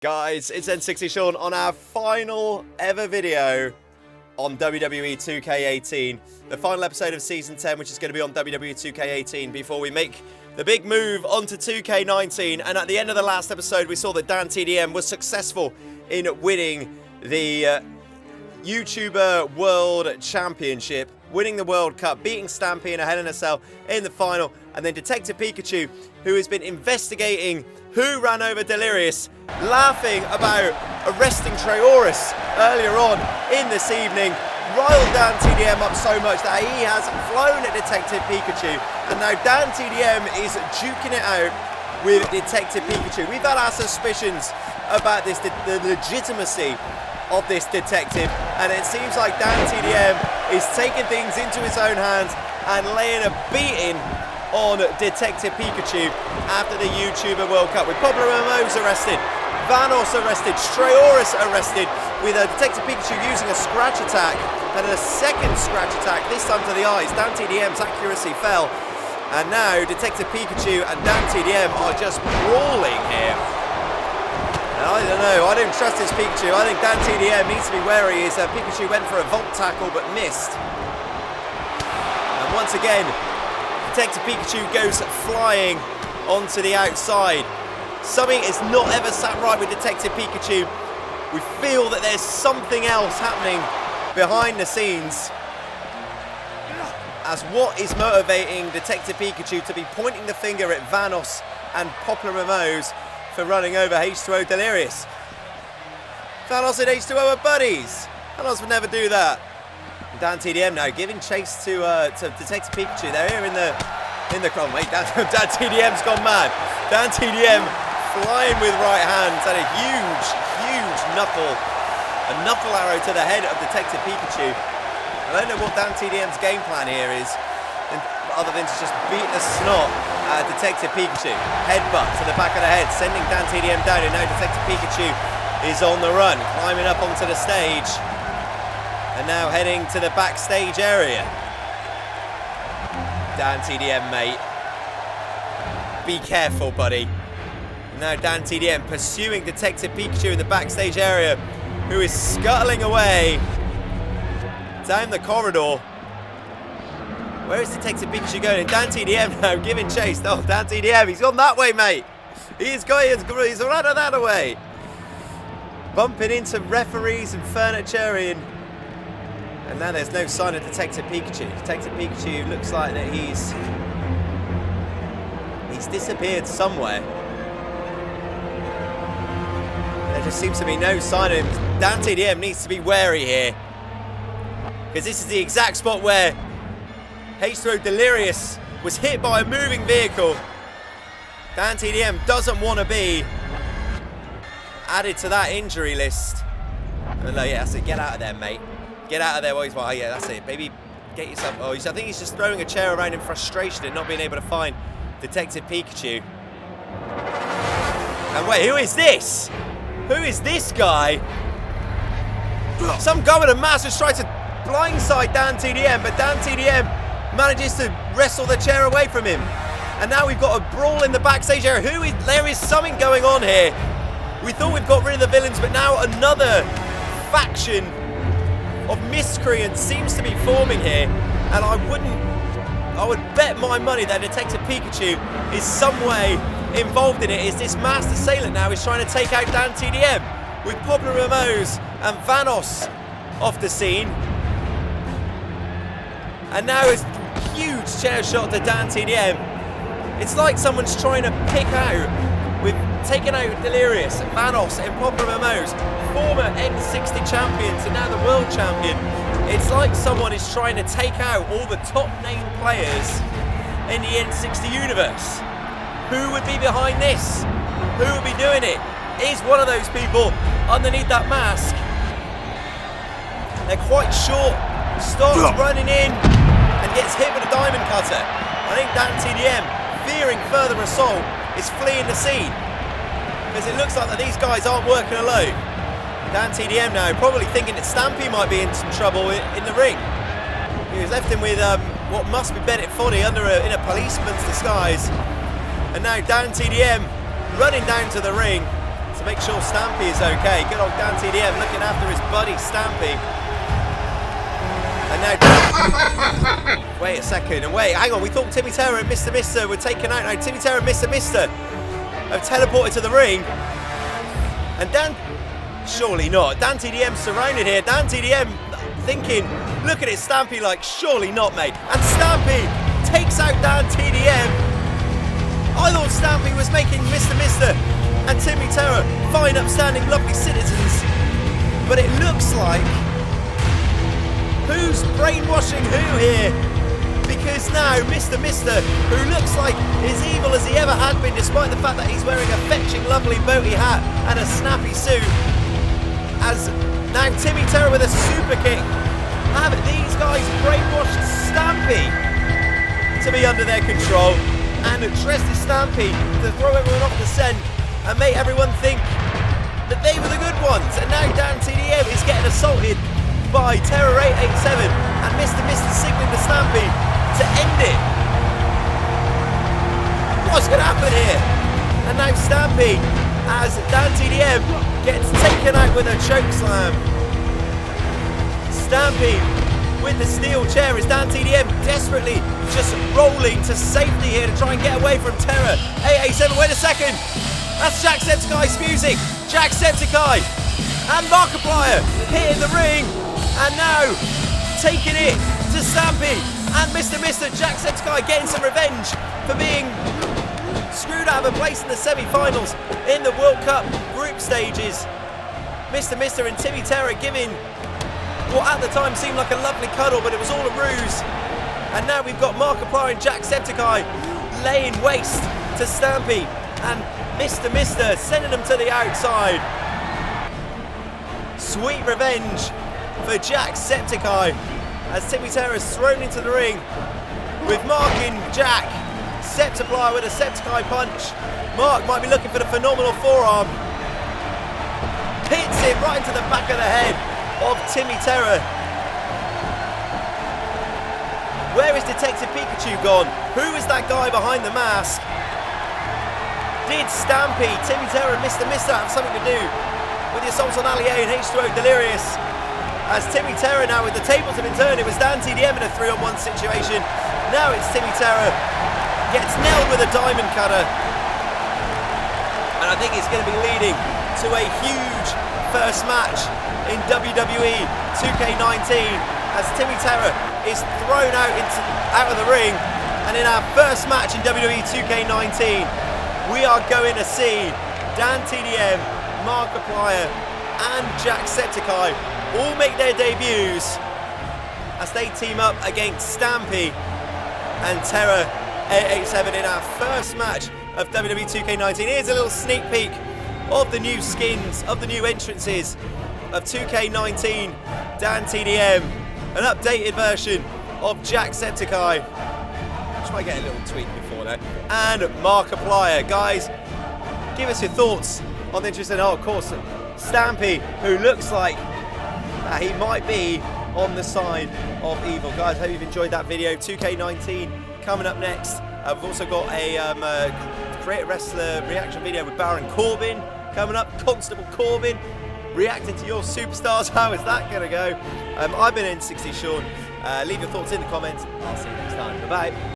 Guys, it's N60 Sean on our final ever video on WWE 2K18. The final episode of Season 10, which is going to be on WWE 2K18 before we make the big move onto 2K19. And at the end of the last episode, we saw that DanTDM was successful in winning the YouTuber World Championship, winning the World Cup, beating Stampy in a Hell in a Cell in the final, and then Detective Pikachu, who has been investigating who ran over Delirious, laughing about arresting Trayaurus earlier on in this evening, riled DanTDM up so much that he has flown at Detective Pikachu, and now DanTDM is duking it out with Detective Pikachu. We've had our suspicions about this, the legitimacy of this detective, and it seems like DanTDM is taking things into his own hands and laying a beating on Detective Pikachu after the YouTuber World Cup, with Pablo Ramos arrested, Vanos arrested, Trayaurus arrested, with Detective Pikachu using a scratch attack and a second scratch attack, this time to the eyes. DanTDM's accuracy fell, and now Detective Pikachu and DanTDM are just brawling here. And I don't know, I don't trust this Pikachu. I think DanTDM needs to be wary as Pikachu went for a Volt Tackle but missed. And once again, Detective Pikachu goes flying onto the outside. Something is not ever sat right with Detective Pikachu. We feel that there's something else happening behind the scenes, as what is motivating Detective Pikachu to be pointing the finger at Vanos and Poplar Ramos for running over H2O Delirious. Vanos and H2O are buddies. Vanos would never do that. DanTDM now giving chase to Detective Pikachu. They're here in the crowd. Wait, DanTDM's gone mad. DanTDM flying with right hands and a huge knuckle arrow to the head of Detective Pikachu. I don't know what DanTDM's game plan here is, other than to just beat the snot at Detective Pikachu. Headbutt to the back of the head, sending DanTDM down, and now Detective Pikachu is on the run, climbing up onto the stage. And now heading to the backstage area. DanTDM, mate. Be careful, buddy. Now DanTDM pursuing Detective Pikachu in the backstage area, who is scuttling away down the corridor. Where is Detective Pikachu going? And DanTDM now giving chase. Oh, DanTDM, he's gone that way, mate. He's run that away. Bumping into referees and furniture and now there's no sign of Detective Pikachu. Detective Pikachu looks like that he's disappeared somewhere. There just seems to be no sign of him. DanTDM needs to be wary here, because this is the exact spot where H2O Delirious was hit by a moving vehicle. DanTDM doesn't want to be added to that injury list. Oh, no, yeah, that's it. Get out of there, mate. Get out of there while he's... Oh, yeah, that's it. Baby, get yourself... Oh, I think he's just throwing a chair around in frustration and not being able to find Detective Pikachu. And wait, who is this? Who is this guy? Some guy with a mask has tried to blindside DanTDM, but DanTDM manages to wrestle the chair away from him. And now we've got a brawl in the backstage area. There is something going on here. We thought we've got rid of the villains, but now another faction of miscreants seems to be forming here, and I would bet my money that Detective Pikachu is some way involved in it, as this masked assailant now is trying to take out DanTDM, with Pablo Ramos and Vanos off the scene. And now it's a huge chair shot to DanTDM. It's like someone's trying to pick out, with taking out Delirious, Vanos and Pablo Ramos, former N60 champions and now the world champion. It's like someone is trying to take out all the top name players in the N60 universe. Who would be behind this? Who would be doing it? Is one of those people underneath that mask? They're quite short, starts running in and gets hit with a diamond cutter. I think DanTDM, fearing further assault, is fleeing the scene, because it looks like that these guys aren't working alone. DanTDM now probably thinking that Stampy might be in some trouble in the ring. He was left in with what must be Bennett Foddy in a policeman's disguise. And now DanTDM running down to the ring, to make sure Stampy is okay. Good old DanTDM looking after his buddy Stampy. And now, wait a second, and wait, hang on, we thought Timmy Terror and Mr. Mister were taken out. Now Timmy Terror and Mr. Mister have teleported to the ring. And surely not. DanTDM surrounded here. DanTDM thinking, look at it, Stampy, like, surely not, mate. And Stampy takes out DanTDM. I thought Stampy was making Mr. Mister and Timmy Terror fine, upstanding, lovely citizens. But it looks like, who's brainwashing who here? Because now Mr. Mister, who looks like as evil as he ever had been, despite the fact that he's wearing a fetching lovely boaty hat and a snappy suit, as now Timmy Terror with a super kick. Have these guys brainwashed Stampy to be under their control and trusted Stampy to throw everyone off the scent and make everyone think that they were the good ones. And now DanTDM is getting assaulted by Terror 887 and Mr. Mister signaling to Stampy to end it. What's going to happen here? And now Stampy, as DanTDM gets taken out with a choke slam. Stampy with the steel chair as DanTDM desperately just rolling to safety here to try and get away from Terror 887. Wait a second, that's Jacksepticeye's music. Jacksepticeye and Markiplier hitting the ring, and now taking it to Stampy and Mr. Mister. Jacksepticeye getting some revenge for being screwed out of a place in the semi-finals in the World Cup group stages. Mr. Mister and Timmy Terror giving what at the time seemed like a lovely cuddle, but it was all a ruse. And now we've got Markiplier and Jacksepticeye laying waste to Stampy and Mr. Mister sending them to the outside. Sweet revenge for Jacksepticeye as Timmy Terror is thrown into the ring with Mark and Jack. Septiplier with a Septiceye punch. Mark might be looking for the phenomenal forearm. Hits it right into the back of the head of Timmy Terror. Where is Detective Pikachu gone? Who is that guy behind the mask? Did Stampy, Timmy Terror and Mr. Mister have something to do with the assaults on Ali A and H2O Delirious? As Timmy Terror now, with the tables have been turned, it was DanTDM in a 3-on-1 situation. Now it's Timmy Terror. Gets nailed with a diamond cutter. And I think it's going to be leading to a huge first match in WWE 2K19 as Timmy Terror is thrown out of the ring. And in our first match in WWE 2K19, we are going to see DanTDM, Markiplier and Jacksepticeye all make their debuts as they team up against Stampy and Terror 887 in our first match of WWE 2K19. Here's a little sneak peek of the new skins, of the new entrances of 2K19. DanTDM, an updated version of Jacksepticeye. Try get a little tweak before that. And Markiplier. Guys, give us your thoughts on the interest in, of course, Stampy, who looks like he might be on the side of evil. Guys, hope you've enjoyed that video. 2K19 coming up next. We've also got a Create a Wrestler reaction video with Baron Corbin coming up. Constable Corbin reacting to your superstars. How is that going to go? I've been N60 Sean. Leave your thoughts in the comments. I'll see you next time. Bye-bye.